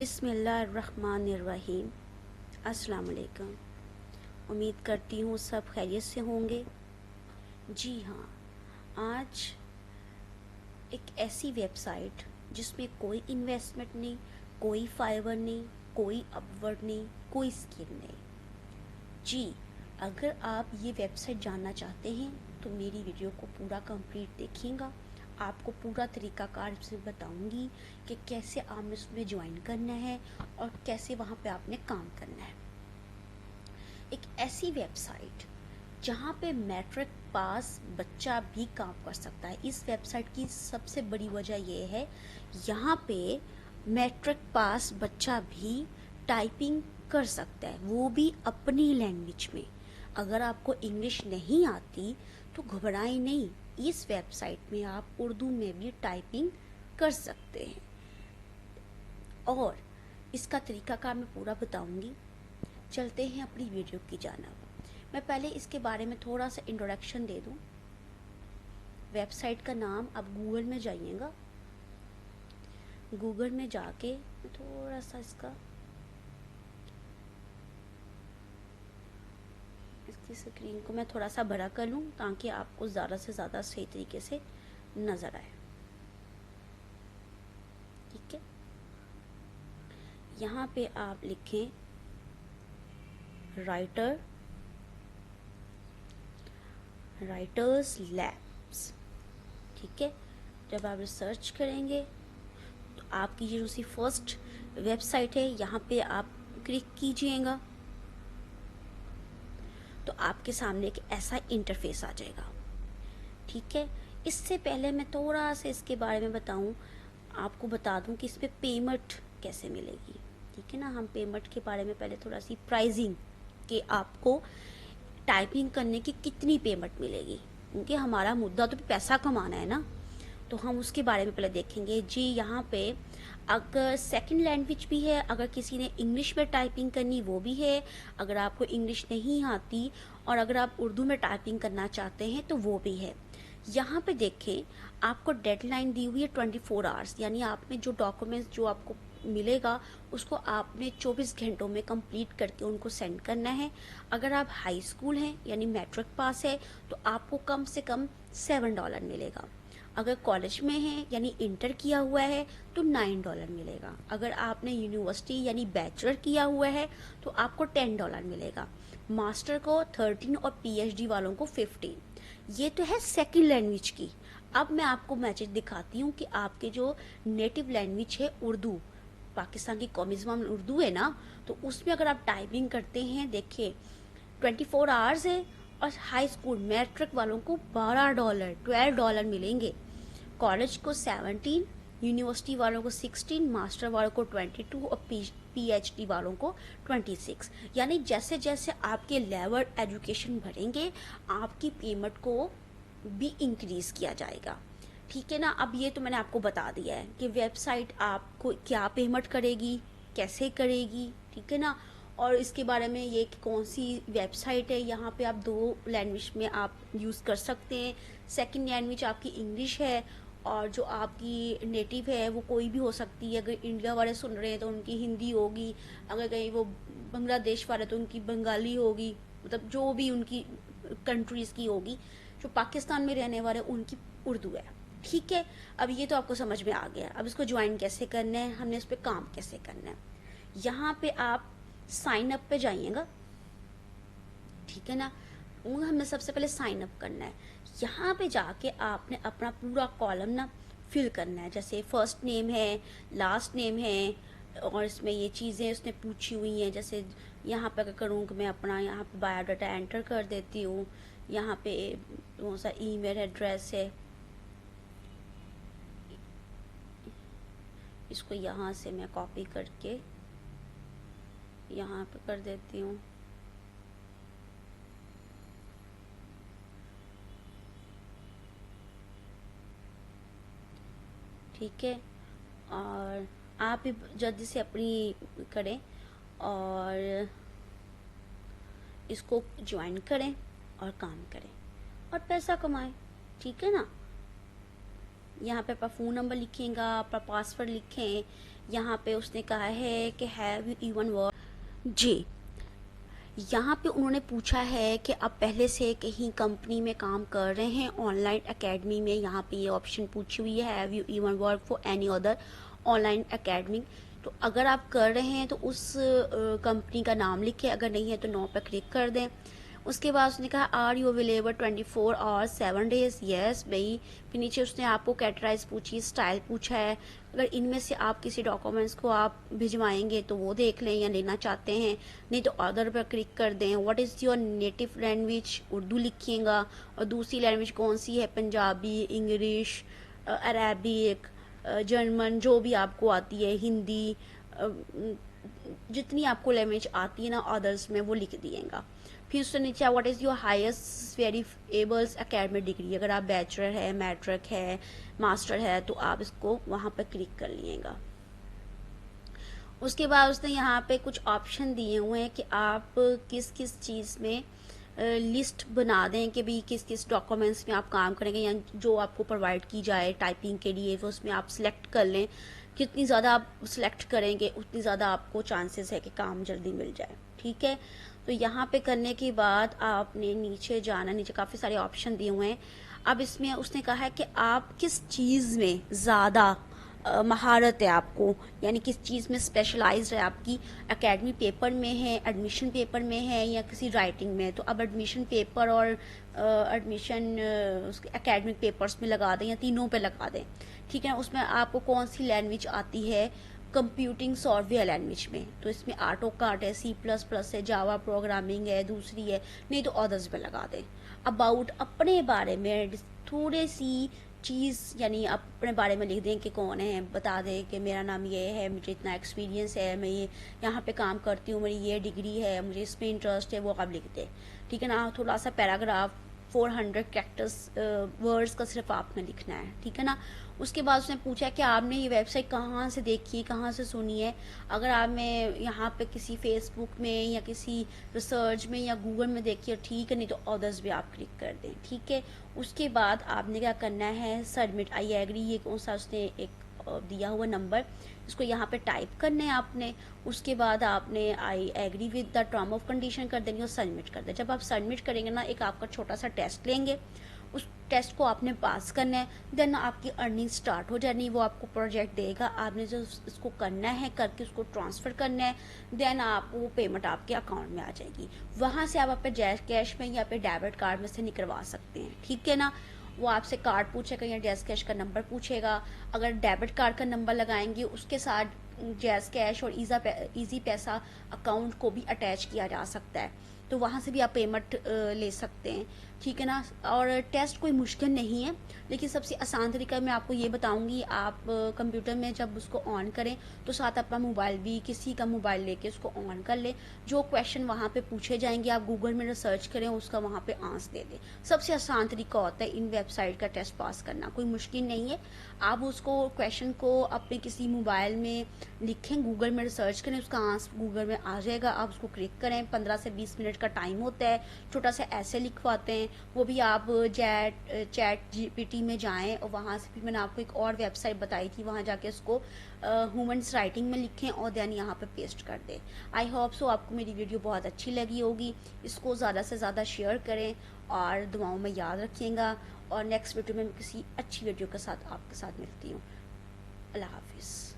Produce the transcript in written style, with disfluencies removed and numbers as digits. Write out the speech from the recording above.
बिस्मिल्लाहिर्रहमानिर्रहीम। अस्सलाम वालेकुम। उम्मीद करती हूँ सब खैरियत से होंगे। जी हाँ, आज एक ऐसी वेबसाइट जिसमें कोई इन्वेस्टमेंट नहीं, कोई फाइवर नहीं, कोई अपवर्ड नहीं, कोई स्किल नहीं। जी, अगर आप ये वेबसाइट जानना चाहते हैं तो मेरी वीडियो को पूरा कंप्लीट देखिएगा। आपको पूरा तरीक़ाकार से बताऊंगी कि कैसे आपने उसमें ज्वाइन करना है और कैसे वहाँ पे आपने काम करना है। एक ऐसी वेबसाइट जहाँ पे मैट्रिक पास बच्चा भी काम कर सकता है। इस वेबसाइट की सबसे बड़ी वजह यह है, यहाँ पे मैट्रिक पास बच्चा भी टाइपिंग कर सकता है, वो भी अपनी लैंग्वेज में। अगर आपको इंग्लिश नहीं आती तो घबराएं नहीं, इस वेबसाइट में आप उर्दू में भी टाइपिंग कर सकते हैं और इसका तरीक़ाकार मैं पूरा बताऊंगी। चलते हैं अपनी वीडियो की जानिब। मैं पहले इसके बारे में थोड़ा सा इंट्रोडक्शन दे दूं। वेबसाइट का नाम, आप गूगल में जाइएगा, गूगल में जाके मैं थोड़ा सा इसकी स्क्रीन को मैं थोड़ा सा बड़ा कर लूँ ताकि आपको ज़्यादा से ज़्यादा सही तरीके से नज़र आए। ठीक है, यहाँ पे आप लिखें राइटर्स लैब्स। ठीक है, जब आप रिसर्च करेंगे तो आपकी जो सी फर्स्ट वेबसाइट है यहाँ पे आप क्लिक कीजिएगा तो आपके सामने एक ऐसा इंटरफेस आ जाएगा। ठीक है, इससे पहले मैं थोड़ा सा इसके बारे में बताऊं, आपको बता दूं कि इस पर पेमेंट कैसे मिलेगी। ठीक है ना, हम पेमेंट के बारे में पहले थोड़ा सी प्राइसिंग कि आपको टाइपिंग करने की कितनी पेमेंट मिलेगी, क्योंकि हमारा मुद्दा तो पैसा कमाना है ना, तो हम उसके बारे में पहले देखेंगे। जी, यहाँ पे अगर सेकंड लैंग्वेज भी है, अगर किसी ने इंग्लिश में टाइपिंग करनी वो भी है, अगर आपको इंग्लिश नहीं आती और अगर आप उर्दू में टाइपिंग करना चाहते हैं तो वो भी है। यहाँ पे देखें, आपको डेडलाइन दी हुई है 24 आवर्स, यानी आपने जो डॉक्यूमेंट्स जो आपको मिलेगा उसको आपने 24 घंटों में कंप्लीट करके उनको सेंड करना है। अगर आप हाई स्कूल हैं यानी मैट्रिक पास है तो आपको कम से कम $7 मिलेगा। अगर कॉलेज में है यानी इंटर किया हुआ है तो $9 मिलेगा। अगर आपने यूनिवर्सिटी यानी बैचलर किया हुआ है तो आपको $10 मिलेगा। मास्टर को 13 और पीएचडी वालों को 15। ये तो है सेकंड लैंग्वेज की। अब मैं आपको मैसेज दिखाती हूँ कि आपके जो नेटिव लैंग्वेज है उर्दू, पाकिस्तान की कौमी ज़बान उर्दू है ना, तो उसमें अगर आप टाइपिंग करते हैं, देखिए 24 आवर्स है और हाई स्कूल मैट्रिक वालों को $12 $12 मिलेंगे, कॉलेज को 17, यूनिवर्सिटी वालों को 16, मास्टर वालों को 22 और पीएचडी वालों को 26। यानी जैसे जैसे आपके लेवल एजुकेशन बढ़ेंगे आपकी पेमेंट को भी इंक्रीज किया जाएगा। ठीक है ना, अब ये तो मैंने आपको बता दिया है कि वेबसाइट आपको क्या पेमेंट करेगी, कैसे करेगी। ठीक है ना, और इसके बारे में ये कि कौन सी वेबसाइट है, यहाँ पे आप 2 लैंग्वेज में आप यूज़ कर सकते हैं। सेकंड लैंग्वेज आपकी इंग्लिश है और जो आपकी नेटिव है वो कोई भी हो सकती है। अगर इंडिया वाले सुन रहे हैं तो उनकी हिंदी होगी, अगर कहीं वो बांग्लादेश वाले तो उनकी बंगाली होगी, मतलब जो भी उनकी कंट्रीज़ की होगी। जो पाकिस्तान में रहने वाले उनकी उर्दू है। ठीक है, अब ये तो आपको समझ में आ गया। अब इसको ज्वाइन कैसे करना है, हमने इस पर काम कैसे करना है। यहाँ पे आप साइन अप पे जाइएगा। ठीक है ना, वो हमें सबसे पहले साइन अप करना है। यहाँ पे जाके आपने अपना पूरा कॉलम ना फिल करना है, जैसे फर्स्ट नेम है, लास्ट नेम है, और इसमें ये चीज़ें उसने पूछी हुई हैं। जैसे यहाँ पे अगर करूँ कि मैं अपना यहाँ पे बायोडाटा एंटर कर देती हूँ, यहाँ पे कौन सा ईमेल एड्रेस है, इसको यहाँ से मैं कॉपी करके यहाँ पे कर देती हूँ। ठीक है, और आप भी जल्दी से अपनी करें और इसको ज्वाइन करें और काम करें और पैसा कमाएं। ठीक है ना, यहाँ पे आपका फ़ोन नंबर लिखेगा, आपका पासवर्ड लिखें। यहाँ पे उसने कहा है कि हैव यू इवन वर्क, जी यहाँ पे उन्होंने पूछा है कि आप पहले से कहीं कंपनी में काम कर रहे हैं ऑनलाइन एकेडमी में। यहाँ पे ये ऑप्शन पूछी हुई है have you even work for any other online academy. तो अगर आप कर रहे हैं तो उस कंपनी का नाम लिखें, अगर नहीं है तो नो पे क्लिक कर दें। उसके बाद उसने कहा are you available 24 hours 7 days, yes भाई। फिर नीचे उसने आपको कैटेगराइज पूछी, स्टाइल पूछा है, अगर इनमें से आप किसी डॉक्यूमेंट्स को आप भिजवाएंगे तो वो देख लें या लेना चाहते हैं, नहीं तो अदर पर क्लिक कर दें। What is your native language, Urdu लिखिएगा, और दूसरी लैंग्वेज कौन सी है, पंजाबी, इंग्लिश, अरेबिक, जर्मन, जो भी आपको आती है, हिंदी, जितनी आपको लैंग्वेज आती है ना अदर्स में वो लिख दिएगा। फिर उससे नीचे what is your highest verifiables academic degree, अगर आप बैचलर है, मैट्रिक है, मास्टर है तो आप इसको वहाँ पर क्लिक कर लीजिएगा। उसके बाद उसने यहाँ पे कुछ ऑप्शन दिए हुए हैं कि आप किस किस चीज़ में लिस्ट बना दें कि भाई किस किस डॉक्यूमेंट्स में आप काम करेंगे या जो आपको प्रोवाइड की जाए टाइपिंग के लिए, वो उसमें आप सिलेक्ट कर लें। जितनी ज़्यादा आप सिलेक्ट करेंगे उतनी ज़्यादा आपको चांसेस है कि काम जल्दी मिल जाए, ठीक है। तो यहाँ पे करने के बाद आपने नीचे जाना, नीचे काफ़ी सारे ऑप्शन दिए हुए हैं। अब इसमें उसने कहा है कि आप किस चीज़ में ज़्यादा महारत है आपको, यानी किस चीज़ में स्पेशलाइज्ड है आपकी, एकेडमी पेपर में है, एडमिशन पेपर में है, या किसी राइटिंग में है। तो अब एडमिशन पेपर और एडमिशन एकेडमिक पेपर्स में लगा दें या तीनों पे लगा दें, ठीक है। उसमें आपको कौन सी लैंग्वेज आती है, कंप्यूटिंग सॉफ्टवेयर लैंग्वेज में, तो इसमें आटो कार्ट है, C++ है, जावा प्रोग्रामिंग है, दूसरी है, नहीं तो अदर्स पे लगा दें। अबाउट, अपने बारे में थोड़ी सी चीज़, यानी अपने बारे में लिख दें कि कौन है, बता दें कि मेरा नाम ये है, मुझे इतना एक्सपीरियंस है, मैं ये यहाँ पे काम करती हूँ, मेरी ये डिग्री है, मुझे इसमें इंटरेस्ट है, वो आप लिख दें, ठीक है ना। थोड़ा सा पैराग्राफ 400 कैरेक्टर्स वर्ड्स का सिर्फ आपने लिखना है, ठीक है ना। उसके बाद उसने पूछा कि आपने ये वेबसाइट कहाँ से देखी, कहाँ से सुनी है। अगर आपने यहाँ पे किसी फेसबुक में या किसी रिसर्च में या गूगल में देखी है, ठीक है, नहीं तो अदर्स भी आप क्लिक कर दें, ठीक है। उसके बाद आपने क्या करना है, सबमिट आई एग्री, ये कौन सा उसने एक दिया हुआ नंबर, इसको यहाँ पे टाइप करना है आपने। उसके बाद आपने I agree with the term of condition कर देनी और सबमिट कर दें। जब आप सबमिट करेंगे ना, एक आपका छोटा सा टेस्ट लेंगे, उस टेस्ट को आपने पास करना है, देन आपकी अर्निंग स्टार्ट हो जानी है। वो आपको प्रोजेक्ट देगा, आपने जो इसको करना है करके उसको ट्रांसफ़र करना है, देन आप वो पेमेंट आपके अकाउंट में आ जाएगी। वहाँ से आप अपने जैज़ कैश में या पे डेबिट कार्ड में से निकलवा सकते हैं, ठीक है ना। वो आपसे कार्ड पूछेगा या जैज़ कैश का नंबर पूछेगा। अगर डेबिट कार्ड का नंबर लगाएंगे उसके साथ जैज़ कैश और ईजी पैसा अकाउंट को भी अटैच किया जा सकता है, तो वहाँ से भी आप पेमेंट ले सकते हैं, ठीक है ना। और टेस्ट कोई मुश्किल नहीं है, लेकिन सबसे आसान तरीका मैं आपको ये बताऊंगी। आप कंप्यूटर में जब उसको ऑन करें तो साथ अपना मोबाइल भी, किसी का मोबाइल लेके उसको ऑन कर लें। जो क्वेश्चन वहाँ पे पूछे जाएंगे आप गूगल में रिसर्च करें, उसका वहाँ पे आंसर दे दें। सबसे आसान तरीका होता है इन वेबसाइट का टेस्ट पास करना, कोई मुश्किल नहीं है। आप उसको क्वेश्चन को अपने किसी मोबाइल में लिखें, गूगल में रिसर्च करें, उसका आंसर गूगल में आ जाएगा, आप उसको क्लिक करें। 15 से 20 मिनट का टाइम होता है। छोटा सा ऐसे लिखवाते हैं, वो भी आप चैट GPT में जाएं, और वहाँ से फिर मैंने आपको एक और वेबसाइट बताई थी, वहाँ जाके उसको ह्यूमन्स राइटिंग में लिखें और देन यहाँ पे पेस्ट कर दें। आई होप सो आपको मेरी वीडियो बहुत अच्छी लगी होगी। इसको ज़्यादा से ज़्यादा शेयर करें और दुआओं में याद रखिएगा। और नेक्स्ट वीडियो में मैं किसी अच्छी वीडियो के साथ आपके साथ मिलती हूँ। अल्लाह हाफिज़।